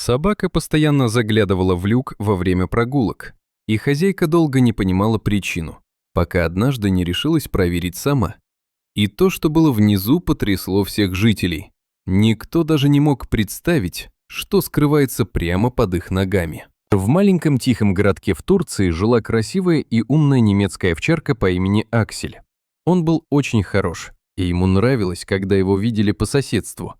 Собака постоянно заглядывала в люк во время прогулок, и хозяйка долго не понимала причину, пока однажды не решилась проверить сама. И то, что было внизу, потрясло всех жителей. Никто даже не мог представить, что скрывается прямо под их ногами. В маленьком тихом городке в Турции жила красивая и умная немецкая овчарка по имени Аксель. Он был очень хорош, и ему нравилось, когда его видели по соседству.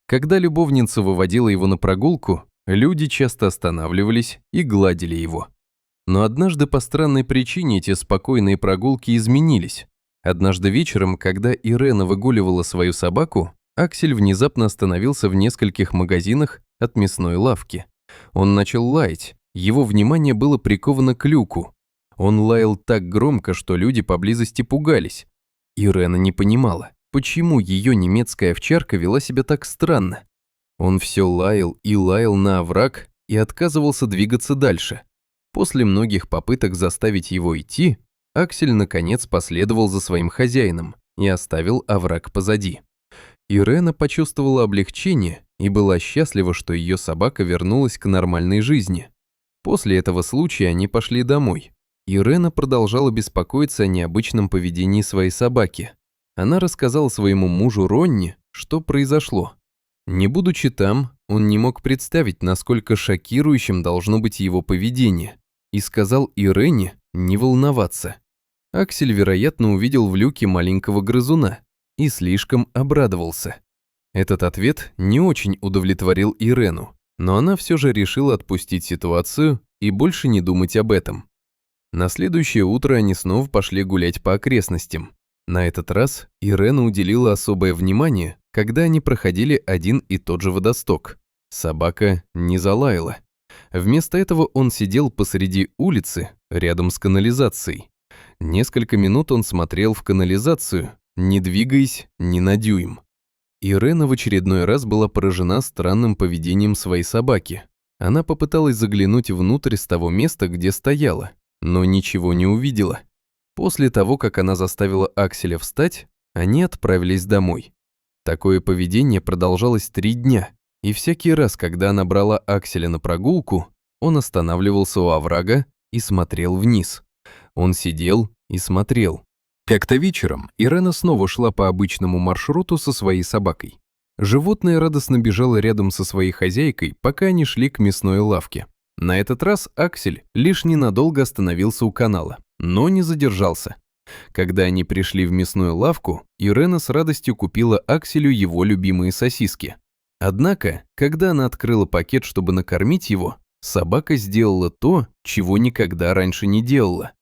Когда любовница выводила его на прогулку, люди часто останавливались и гладили его. Но однажды по странной причине эти спокойные прогулки изменились. Однажды вечером, когда Ирена выгуливала свою собаку, Аксель внезапно остановился в нескольких магазинах от мясной лавки. Он начал лаять, его внимание было приковано к люку. Он лаял так громко, что люди поблизости пугались. Ирена не понимала, почему ее немецкая овчарка вела себя так странно. Он все лаял и лаял на овраг и отказывался двигаться дальше. После многих попыток заставить его идти, Аксель наконец последовал за своим хозяином и оставил овраг позади. Ирена почувствовала облегчение и была счастлива, что ее собака вернулась к нормальной жизни. После этого случая они пошли домой. Ирена продолжала беспокоиться о необычном поведении своей собаки. Она рассказала своему мужу Ронни, что произошло. Не будучи там, он не мог представить, насколько шокирующим должно быть его поведение, и сказал Ирене не волноваться. Аксель, вероятно, увидел в люке маленького грызуна и слишком обрадовался. Этот ответ не очень удовлетворил Ирену, но она все же решила отпустить ситуацию и больше не думать об этом. На следующее утро они снова пошли гулять по окрестностям. На этот раз Ирена уделила особое внимание, когда они проходили один и тот же водосток. Собака не залаяла. Вместо этого он сидел посреди улицы, рядом с канализацией. Несколько минут он смотрел в канализацию, не двигаясь ни на дюйм. Ирена в очередной раз была поражена странным поведением своей собаки. Она попыталась заглянуть внутрь с того места, где стояла, но ничего не увидела. После того, как она заставила Акселя встать, они отправились домой. Такое поведение продолжалось 3 дня, и всякий раз, когда она брала Акселя на прогулку, он останавливался у оврага и смотрел вниз. Он сидел и смотрел. Как-то вечером Ирена снова шла по обычному маршруту со своей собакой. Животное радостно бежало рядом со своей хозяйкой, пока они шли к мясной лавке. На этот раз Аксель лишь ненадолго остановился у канала, но не задержался. Когда они пришли в мясную лавку, Ирена с радостью купила Акселю его любимые сосиски. Однако, когда она открыла пакет, чтобы накормить его, собака сделала то, чего никогда раньше не делала.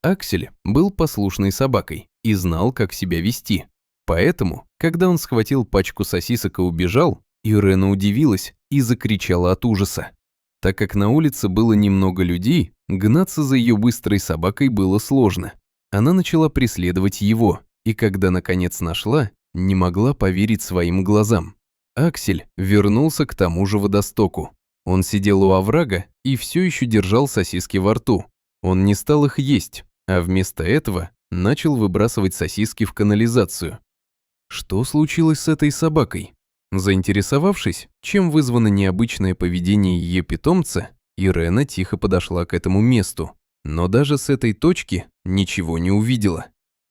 Аксель был послушной собакой и знал, как себя вести. Поэтому, когда он схватил пачку сосисок и убежал, Ирена удивилась и закричала от ужаса. Так как на улице было немного людей, гнаться за ее быстрой собакой было сложно. Она начала преследовать его, и когда наконец нашла, не могла поверить своим глазам. Аксель вернулся к тому же водостоку. Он сидел у оврага и все еще держал сосиски во рту. Он не стал их есть, а вместо этого начал выбрасывать сосиски в канализацию. Что случилось с этой собакой? Заинтересовавшись, чем вызвано необычное поведение ее питомца, Ирена тихо подошла к этому месту, но даже с этой точки ничего не увидела.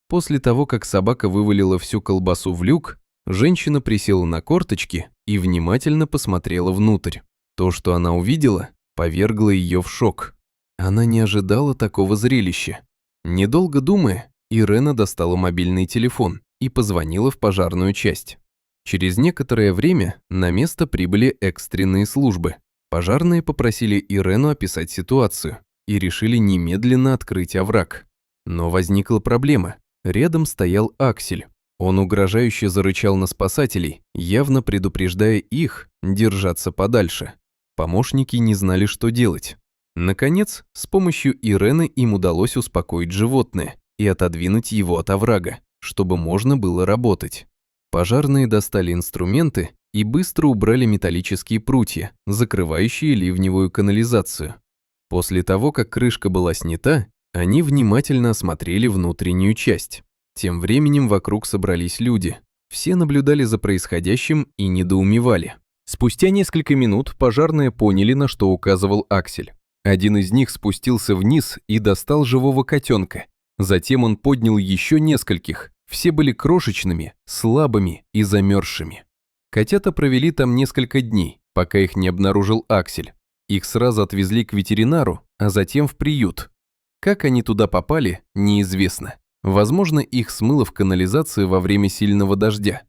После того, как собака вывалила всю колбасу в люк, женщина присела на корточки и внимательно посмотрела внутрь. То, что она увидела, повергло ее в шок. Она не ожидала такого зрелища. Недолго думая, Ирена достала мобильный телефон и позвонила в пожарную часть. Через некоторое время на место прибыли экстренные службы. Пожарные попросили Ирену описать ситуацию и решили немедленно открыть овраг. Но возникла проблема. Рядом стоял Аксель. Он угрожающе зарычал на спасателей, явно предупреждая их держаться подальше. Помощники не знали, что делать. Наконец, с помощью Ирены им удалось успокоить животное и отодвинуть его от оврага, чтобы можно было работать. Пожарные достали инструменты и быстро убрали металлические прутья, закрывающие ливневую канализацию. После того, как крышка была снята, они внимательно осмотрели внутреннюю часть. Тем временем вокруг собрались люди. Все наблюдали за происходящим и недоумевали. Спустя несколько минут пожарные поняли, на что указывал Аксель. Один из них спустился вниз и достал живого котенка. Затем он поднял еще нескольких. Все были крошечными, слабыми и замерзшими. Котята провели там несколько дней, пока их не обнаружил Аксель. Их сразу отвезли к ветеринару, а затем в приют. Как они туда попали, неизвестно. Возможно, их смыло в канализации во время сильного дождя.